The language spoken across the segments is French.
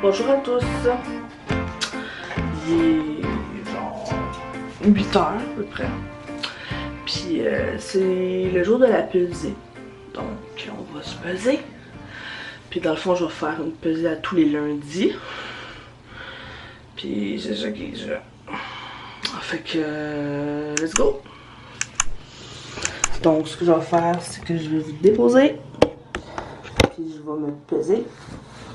Bonjour à tous. Il est genre 8 heures à peu près. Puis c'est le jour de la pesée. Donc on va se peser. Puis dans le fond je vais faire une pesée à tous les lundis. Puis c'est ça qui est ça. Fait que let's go. Donc ce que je vais faire c'est que je vais vous déposer. Puis je vais me peser.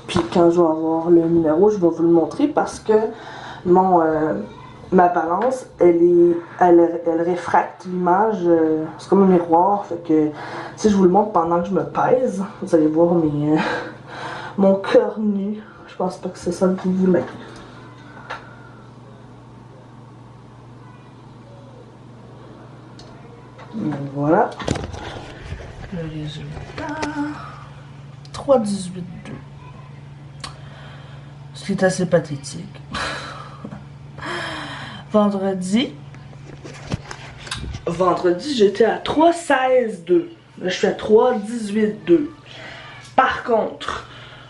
Puis quand je vais avoir le numéro, je vais vous le montrer parce que ma balance, elle réfracte l'image, c'est comme un miroir. Fait que si je vous le montre pendant que je me pèse, vous allez voir mon cœur nu. Je pense pas que c'est ça que vous voulez. Voilà. Le résultat. 3,18,2. Ce qui est assez pathétique. Vendredi, j'étais à 3,16,2. Là, je suis à 3,18,2. Par contre,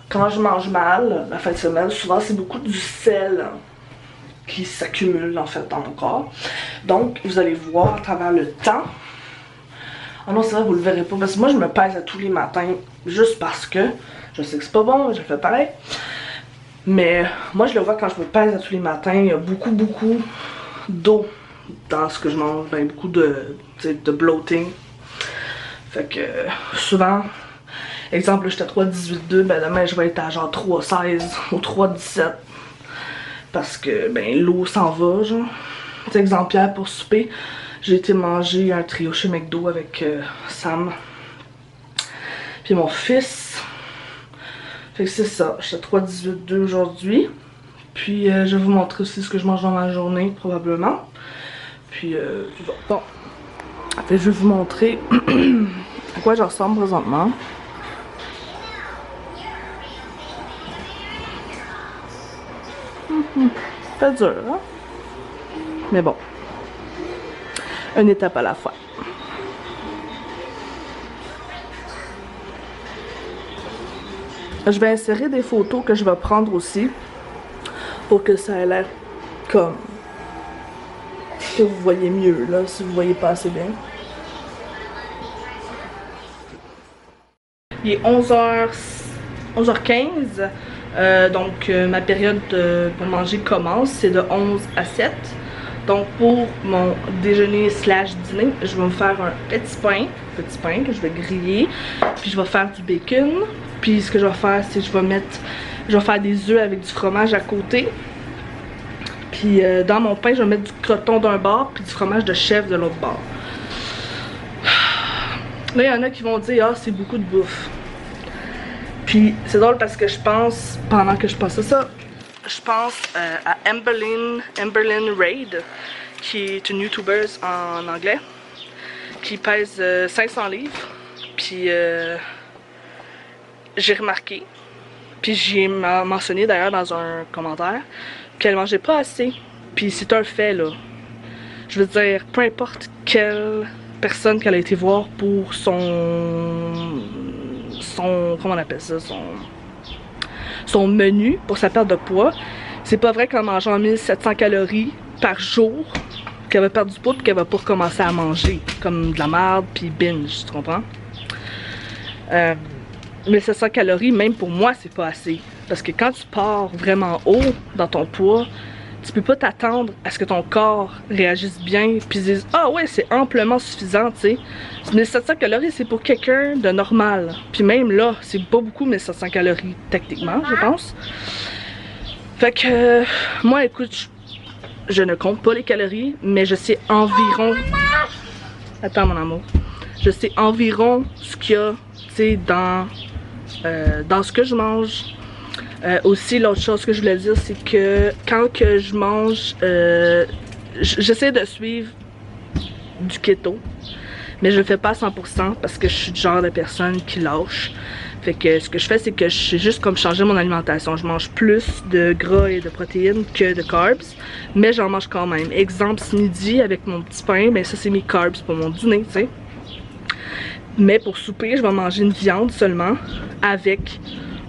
quand je mange mal, la fin de semaine, souvent c'est beaucoup du sel qui s'accumule en fait dans mon corps. Donc, vous allez voir à travers le temps. Ah non, c'est vrai, vous le verrez pas. Parce que moi, je me pèse à tous les matins juste parce que je sais que c'est pas bon, mais je le fais pareil. Mais moi, je le vois quand je me pèse à tous les matins. Il y a beaucoup d'eau dans ce que je mange. Ben, beaucoup de bloating. Fait que souvent, exemple, j'étais à 3,18,2. Ben, demain, je vais être à genre 3,16 ou 3,17. Parce que, ben, l'eau s'en va, genre. Tu sais, exemple, hier, pour souper, j'ai été manger un trio chez McDo avec Sam. Puis mon fils. Fait que c'est ça, je suis à 3,18,2 aujourd'hui. Puis je vais vous montrer aussi ce que je mange dans ma journée, probablement. Puis bon. Fait que je vais vous montrer à quoi je ressemble présentement. Pas dur, hein? Mais bon. Une étape à la fois. Je vais insérer des photos que je vais prendre aussi pour que ça ait l'air comme que vous voyez mieux là, si vous voyez pas assez bien. Il est 11h15, donc ma période pour manger commence, c'est de 11 à 7. Donc pour mon déjeuner slash dîner, je vais me faire un petit pain que je vais griller, puis je vais faire du bacon. Puis ce que je vais faire, c'est que je vais faire des œufs avec du fromage à côté. Puis dans mon pain, je vais mettre du croton d'un bord, puis du fromage de chèvre de l'autre bord. Là, il y en a qui vont dire, ah, c'est beaucoup de bouffe. Puis c'est drôle parce que je pense, pendant que je pense ça, je pense à Amberlynn Reid, qui est une YouTuber en anglais, qui pèse 500 livres. Puis j'ai remarqué, puis j'ai mentionné d'ailleurs dans un commentaire, qu'elle mangeait pas assez. Puis c'est un fait là. Je veux dire, peu importe quelle personne qu'elle a été voir pour son comment on appelle ça, son menu pour sa perte de poids, c'est pas vrai qu'en mangeant 1700 calories par jour, qu'elle va perdre du poids puis qu'elle va pas recommencer à manger comme de la merde puis binge, tu comprends? 1700 calories, même pour moi, c'est pas assez. Parce que quand tu pars vraiment haut dans ton poids, tu peux pas t'attendre à ce que ton corps réagisse bien puis dise « Ah ouais, c'est amplement suffisant, tu sais. » 1700 calories, c'est pour quelqu'un de normal. Puis même là, c'est pas beaucoup 1700 calories, techniquement, je pense. Fait que, moi, écoute, je ne compte pas les calories, mais je sais environ... Attends, mon amour. Je sais environ ce qu'il y a, tu sais, dans ce que je mange. Aussi, l'autre chose que je voulais dire, c'est que quand que je mange, j'essaie de suivre du keto, mais je le fais pas à 100% parce que je suis du genre de personne qui lâche. Fait que ce que je fais, c'est que je sais juste comme changer mon alimentation. Je mange plus de gras et de protéines que de carbs, mais j'en mange quand même. Exemple, ce midi, avec mon petit pain, ben ça c'est mes carbs pour mon dîner, tu sais. Mais pour souper, je vais manger une viande seulement avec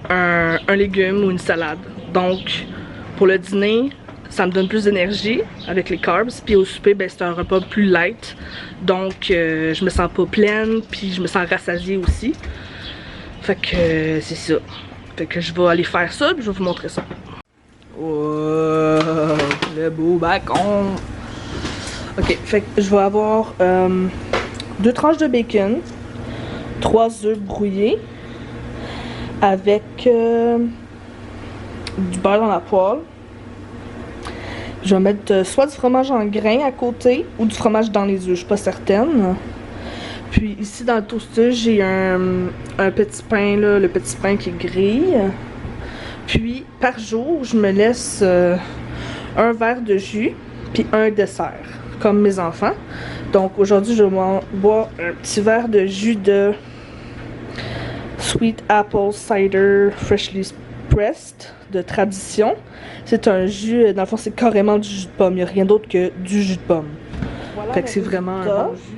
un légume ou une salade. Donc, pour le dîner, ça me donne plus d'énergie avec les carbs. Puis au souper, ben, c'est un repas plus light. Donc, je me sens pas pleine, puis je me sens rassasiée aussi. Fait que c'est ça. Fait que je vais aller faire ça, puis je vais vous montrer ça. Wow, le beau bacon! Ok, fait que je vais avoir 2 tranches de bacon, 3 œufs brouillés, avec du beurre dans la poêle. Je vais mettre soit du fromage en grains à côté ou du fromage dans les œufs, je suis pas certaine. Puis ici dans le toaster, j'ai un petit pain, là, le petit pain qui grille. Puis par jour, je me laisse un verre de jus puis un dessert, comme mes enfants. Donc aujourd'hui, je vais boire un petit verre de jus de Sweet Apple Cider Freshly Pressed de Tradition. C'est un jus, dans le fond, c'est carrément du jus de pomme. Il n'y a rien d'autre que du jus de pomme. Voilà, fait que c'est vraiment un bon jus.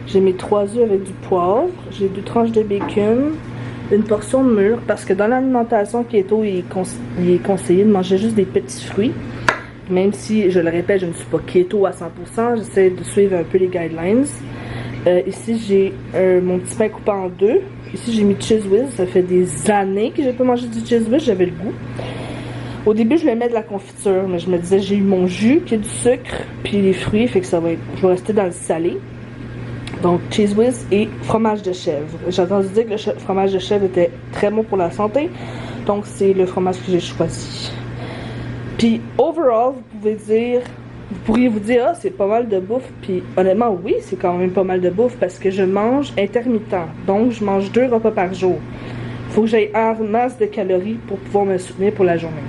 J'ai mes 3 œufs avec du poivre. J'ai 2 tranches de bacon. Une portion de mûre. Parce que dans l'alimentation keto, il est conseillé de manger juste des petits fruits. Même si, je le répète, je ne suis pas keto à 100%. J'essaie de suivre un peu les guidelines. Ici, j'ai mon petit pain coupé en 2. Ici, j'ai mis Cheez Whiz. Ça fait des années que j'ai pas mangé du Cheez Whiz. J'avais le goût. Au début, je voulais mettre de la confiture, mais je me disais, j'ai eu mon jus, qui est du sucre, puis les fruits, fait que ça va être, je vais rester dans le salé. Donc, Cheez Whiz et fromage de chèvre. J'ai entendu dire que le fromage de chèvre était très bon pour la santé, donc c'est le fromage que j'ai choisi. Puis, overall, vous pourriez vous dire, ah, c'est pas mal de bouffe, puis honnêtement, oui, c'est quand même pas mal de bouffe, parce que je mange intermittent, donc je mange 2 repas par jour. Faut que j'aille en masse de calories pour pouvoir me soutenir pour la journée.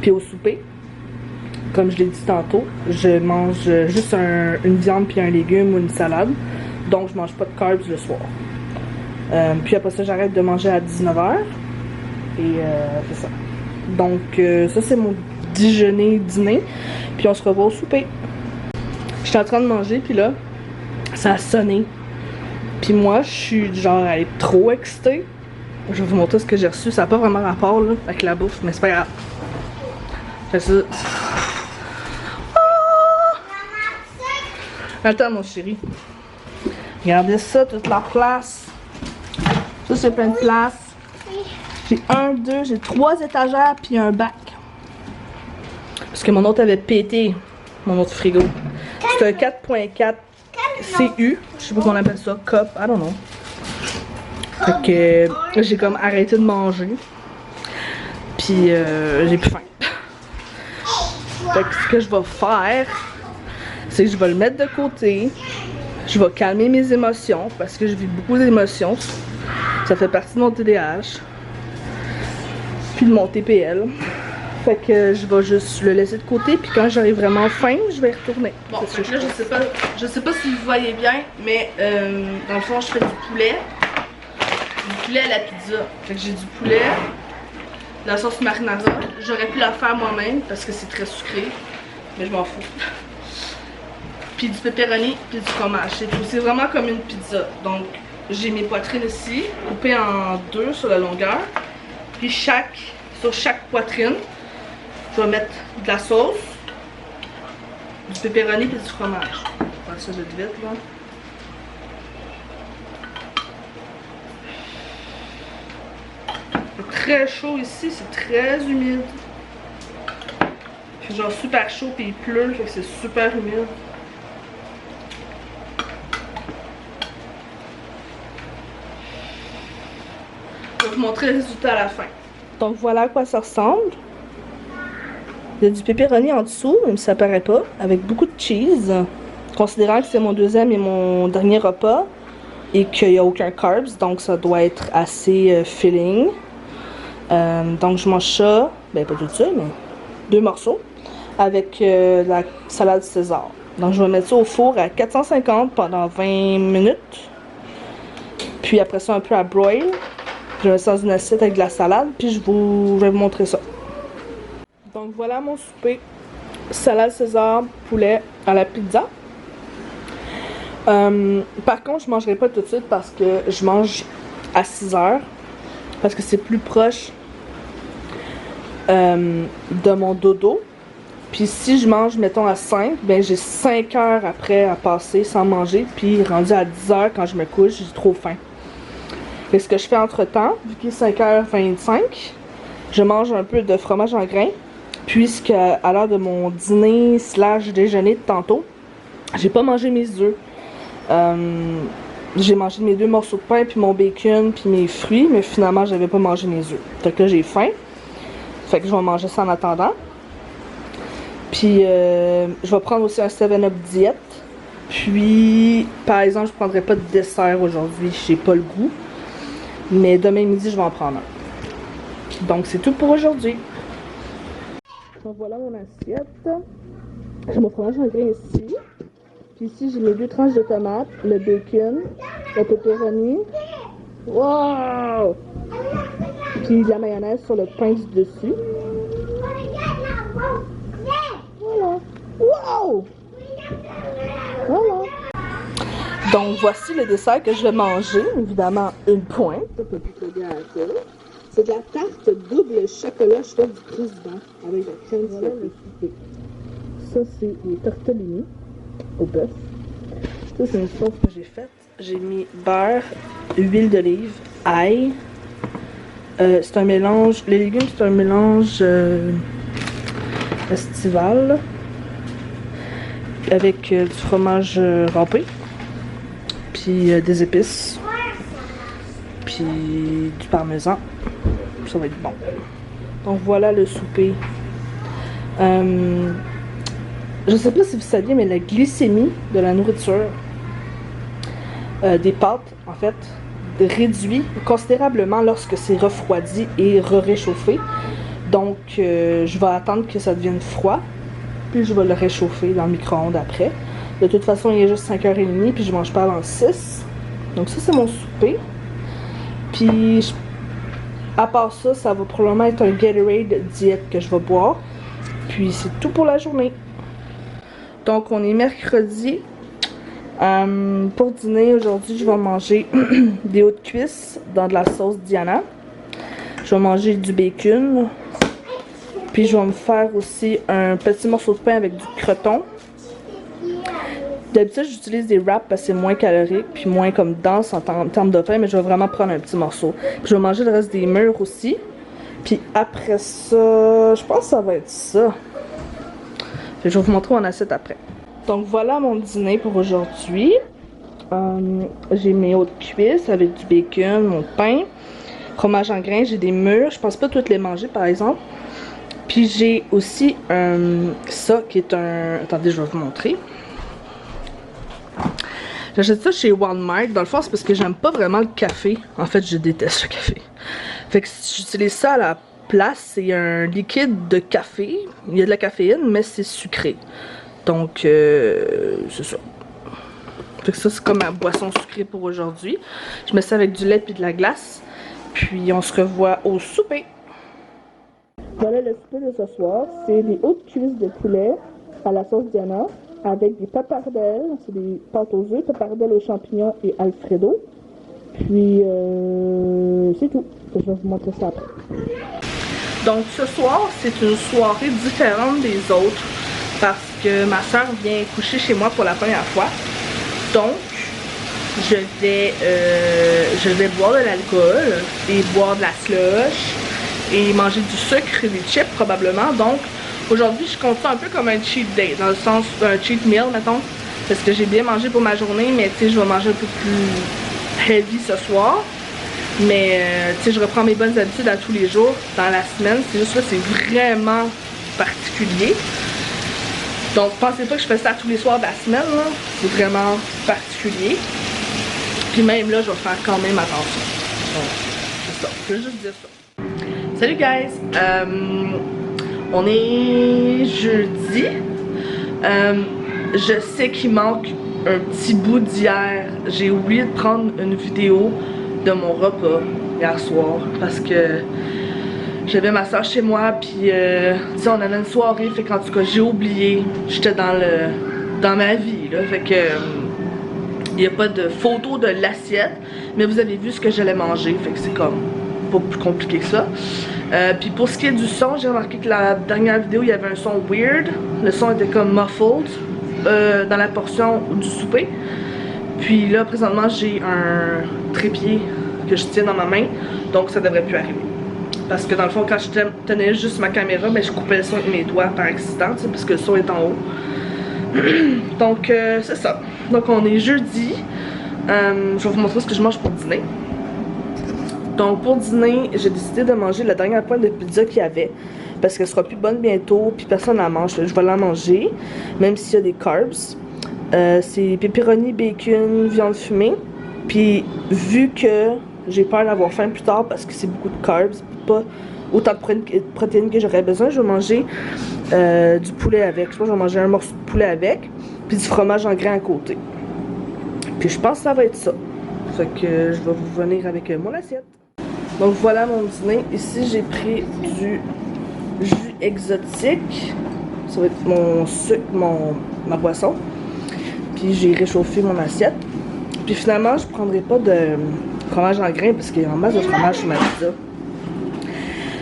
Puis au souper, comme je l'ai dit tantôt, je mange juste une viande puis un légume ou une salade. Donc je mange pas de carbs le soir. Puis après ça, j'arrête de manger à 19h. Et c'est ça. Donc ça c'est mon dîner. Puis on se revoit au souper. J'étais en train de manger puis là, ça a sonné. Puis moi, je suis du genre à être trop excitée. Je vais vous montrer ce que j'ai reçu. Ça n'a pas vraiment rapport là, avec la bouffe, mais c'est pas grave. Fais ça. Oh! Attends, mon chéri. Regardez ça, toute la place. Ça, c'est plein de place. J'ai 1, 2, j'ai 3 étagères puis un bac. Parce que mon autre avait pété. Mon autre frigo. C'est un 4.4 CU. Je sais pas comment on appelle ça. Cup. I don't know. Fait que j'ai comme arrêté de manger. Puis j'ai plus faim. Fait que ce que je vais faire, c'est que je vais le mettre de côté. Je vais calmer mes émotions parce que je vis beaucoup d'émotions. Ça fait partie de mon TDAH. Puis de mon TPL. Fait que je vais juste le laisser de côté. Puis quand j'aurai vraiment faim, je vais y retourner. Bon, fait que là, je sais pas si vous voyez bien, mais dans le fond, je fais du poulet. Du poulet à la pizza. Fait que j'ai du poulet. La sauce marinara, j'aurais pu la faire moi-même parce que c'est très sucré, mais je m'en fous. Puis du pepperoni, puis du fromage, c'est tout. C'est vraiment comme une pizza. Donc j'ai mes poitrines ici, coupées en 2 sur la longueur. Puis sur chaque poitrine, je vais mettre de la sauce, du pepperoni puis du fromage. On va faire ça vite là. Très chaud ici, c'est très humide. C'est genre super chaud puis il pleut, fait que c'est super humide. Je vais vous montrer le résultat à la fin. Donc voilà à quoi ça ressemble. Il y a du pepperoni en dessous, même si ça paraît pas, avec beaucoup de cheese. Considérant que c'est mon deuxième et mon dernier repas et qu'il n'y a aucun carbs, donc ça doit être assez filling. Donc je mange ça, ben pas tout ça, mais 2 morceaux avec la salade César. Donc je vais mettre ça au four à 450 pendant 20 minutes. Puis après ça un peu à broil. Je vais mettre ça dans une assiette avec de la salade, puis je vais vous montrer ça. Donc voilà mon souper. Salade César, poulet à la pizza. Par contre je mangerai pas tout de suite parce que je mange à 6h. Parce que c'est plus proche de mon dodo. Puis si je mange, mettons, à 5, ben j'ai 5 heures après à passer sans manger. Puis rendu à 10 heures quand je me couche, j'ai trop faim. Et ce que je fais entre temps, vu qu'il est 5h25, je mange un peu de fromage en grains. Puisque à l'heure de mon dîner / déjeuner de tantôt, j'ai pas mangé mes œufs. J'ai mangé mes 2 morceaux de pain, puis mon bacon, puis mes fruits, mais finalement j'avais pas mangé mes œufs. Donc là j'ai faim. Fait que je vais manger ça en attendant. Puis je vais prendre aussi un 7-Up diète. Puis par exemple je prendrai pas de dessert aujourd'hui, j'ai pas le goût. Mais demain midi je vais en prendre un. Donc c'est tout pour aujourd'hui. Donc voilà mon assiette. J'ai mon fromage en grains ici. Puis ici j'ai mes 2 tranches de tomates, le bacon, le pepperoni. Wow! Puis de la mayonnaise sur le pain du dessus. Voilà. Wow! Voilà. Donc voici le dessert que je vais manger. Évidemment une pointe. C'est de la tarte double chocolat chef du président avec la crème soufflée. Ça c'est les tortellini au bœuf. Ça c'est une sauce que j'ai faite. J'ai mis beurre, huile d'olive, ail. C'est un mélange. Les légumes c'est un mélange estival avec du fromage râpé, puis des épices, puis du parmesan. Ça va être bon. Donc voilà le souper. Je sais pas si vous saviez, mais la glycémie de la nourriture, des pâtes en fait, réduit considérablement lorsque c'est refroidi et réchauffé. Donc je vais attendre que ça devienne froid, puis je vais le réchauffer dans le micro-ondes après. De toute façon il est juste 5h30, puis je mange pas avant 6. Donc ça c'est mon souper. Puis à part ça, ça va probablement être un Gatorade diète que je vais boire. Puis c'est tout pour la journée. Donc on est mercredi. Pour dîner aujourd'hui, je vais manger des hauts de cuisse dans de la sauce Diana. Je vais manger du bacon. Puis je vais me faire aussi un petit morceau de pain avec du croton. D'habitude, j'utilise des wraps parce que c'est moins calorique puis moins comme dense en termes de pain, mais je vais vraiment prendre un petit morceau. Puis je vais manger le reste des mûres aussi. Puis après ça, je pense que ça va être ça. Je vais vous montrer mon assiette après. Donc voilà mon dîner pour aujourd'hui. J'ai mes hauts de cuisse avec du bacon, mon pain, fromage en grains, j'ai des mûres. Je pense pas toutes les manger par exemple. Puis j'ai aussi ça qui est un... Attendez, je vais vous montrer. J'achète ça chez Walmart. Dans le fond, c'est parce que j'aime pas vraiment le café. En fait, je déteste le café. Fait que j'utilise ça à la place. C'est un liquide de café. Il y a de la caféine, mais c'est sucré. Donc, c'est ça. Fait que ça, c'est comme ma boisson sucrée pour aujourd'hui. Je mets ça avec du lait et de la glace. Puis, on se revoit au souper. Voilà le souper de ce soir. C'est des hautes cuisses de poulet à la sauce Diana avec des papardelles. C'est des pâtes aux œufs, papardelles aux champignons et alfredo. Puis, c'est tout. Je vais vous montrer ça après. Donc, ce soir, c'est une soirée différente des autres parce que ma soeur vient coucher chez moi pour la première fois. Donc, je vais boire de l'alcool et boire de la slush et manger du sucre et des chips probablement. Donc, aujourd'hui, je compte ça un peu comme un cheat day, dans le sens d'un cheat meal, mettons. Parce que j'ai bien mangé pour ma journée, mais tu sais, je vais manger un peu plus heavy ce soir. Mais tu sais, je reprends mes bonnes habitudes à tous les jours dans la semaine. C'est juste là, c'est vraiment particulier. Donc, pensez pas que je fais ça tous les soirs de la semaine, là. C'est vraiment particulier. Puis même là, je vais faire quand même attention. Donc, c'est ça. Je veux juste dire ça. Salut guys! On est jeudi. Je sais qu'il manque un petit bout d'hier. J'ai oublié de prendre une vidéo de mon repas hier soir parce que j'avais ma soeur chez moi, puis on avait une soirée, fait qu'en tout cas j'ai oublié. J'étais dans ma vie là, fait que il n'y a pas de photo de l'assiette, mais vous avez vu ce que j'allais manger, fait que c'est comme pas plus compliqué que ça. Puis pour ce qui est du son, j'ai remarqué que la dernière vidéo il y avait un son weird. Le son était comme muffled dans la portion du souper. Puis là présentement j'ai un trépied que je tiens dans ma main, donc ça devrait plus arriver. Parce que dans le fond quand je tenais juste ma caméra, ben, je coupais le son avec mes doigts par accident, parce que le son est en haut. Donc c'est ça. Donc on est jeudi. Je vais vous montrer ce que je mange pour dîner. Donc pour dîner, j'ai décidé de manger la dernière pointe de pizza qu'il y avait. Parce qu'elle sera plus bonne bientôt, puis personne la mange. Je vais la manger, même s'il y a des carbs. C'est pepperoni, bacon, viande fumée. Puis vu que j'ai peur d'avoir faim plus tard parce que c'est beaucoup de carbs, pas autant de protéines que j'aurais besoin, je vais manger du poulet avec. Je pense que je vais manger un morceau de poulet avec, puis du fromage en grains à côté. Puis je pense que ça va être ça. Fait que je vais vous venir avec mon assiette. Donc voilà mon dîner. Ici j'ai pris du jus exotique. Ça va être mon sucre, ma boisson. Puis j'ai réchauffé mon assiette. Puis finalement je prendrai pas de fromage en grains parce qu'il y a en masse de fromage sur ma pizza.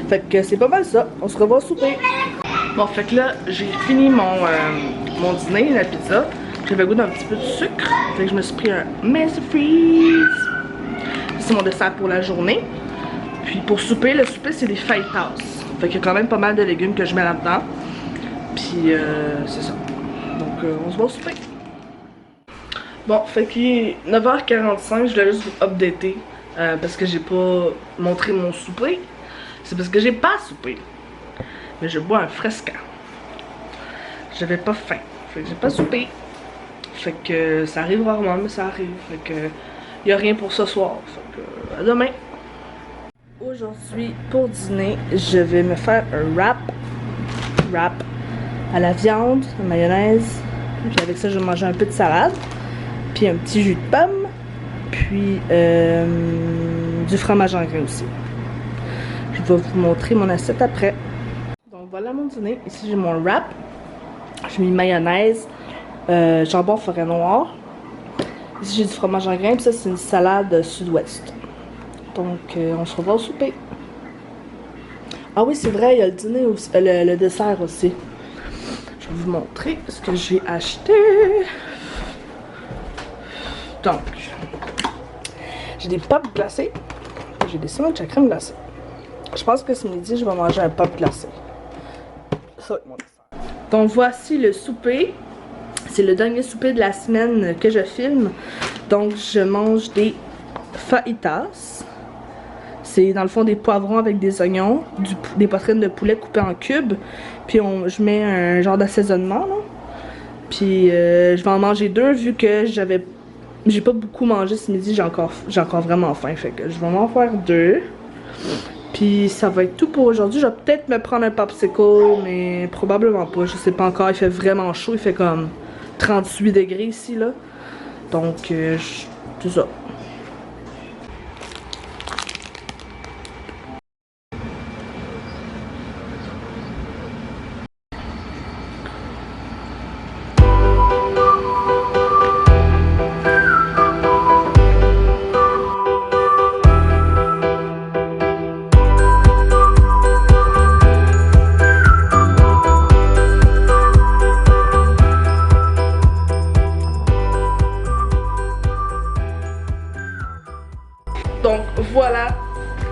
Fait que c'est pas mal ça. On se revoit au souper. Bon, fait que là j'ai fini mon dîner, la pizza. J'avais goût d'un petit peu de sucre. Fait que je me suis pris un Mesa Freeze. C'est mon dessert pour la journée. Puis pour souper, le souper c'est des fajitas. Fait qu'il y a quand même pas mal de légumes que je mets là-dedans. Puis c'est ça. Donc on se voit au souper. Bon, fait qu'il est 9h45, je voulais juste vous updater parce que j'ai pas montré mon souper. C'est parce que j'ai pas soupé. Mais je bois un fresca. J'avais pas faim. Fait que j'ai pas soupé. Fait que ça arrive rarement, mais ça arrive. Fait que y a rien pour ce soir. Fait que à demain. Aujourd'hui, pour dîner, je vais me faire un wrap à la viande, à la mayonnaise. Puis avec ça, je vais manger un peu de salade. Puis un petit jus de pomme. Puis du fromage en grains aussi. Je vais vous montrer mon assiette après. Donc voilà mon dîner. Ici j'ai mon wrap. J'ai mis mayonnaise, jambon forêt noire. Ici j'ai du fromage en grains. Puis ça c'est une salade sud-ouest. Donc on se revoit au souper. Ah oui c'est vrai, il y a le dîner aussi, le dessert aussi. Je vais vous montrer ce que j'ai acheté. Donc, j'ai des pop glacés. J'ai des sandwichs à crème glacée. Je pense que ce midi, je vais manger un pop glacé. Ça va être mon dessert. Donc, voici le souper. C'est le dernier souper de la semaine que je filme. Donc, je mange des fajitas. C'est dans le fond des poivrons avec des oignons, des poitrines de poulet coupées en cubes. Puis, je mets un genre d'assaisonnement. Puis, je vais en manger deux vu que j'ai pas beaucoup mangé ce midi, j'ai encore vraiment faim, fait que je vais m'en faire deux. Puis ça va être tout pour aujourd'hui. Je vais peut-être me prendre un popsicle, mais probablement pas, je sais pas encore. Il fait vraiment chaud, il fait comme 38 degrés ici là. Donc c'est ça. Donc voilà,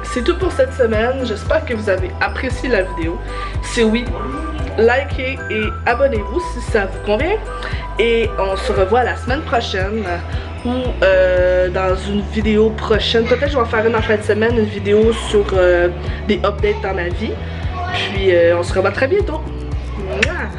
c'est tout pour cette semaine. J'espère que vous avez apprécié la vidéo. Si oui, likez et abonnez-vous si ça vous convient. Et on se revoit la semaine prochaine ou dans une vidéo prochaine. Peut-être je vais en faire une en fin de semaine, une vidéo sur des updates dans ma vie. Puis on se revoit très bientôt. Mouah!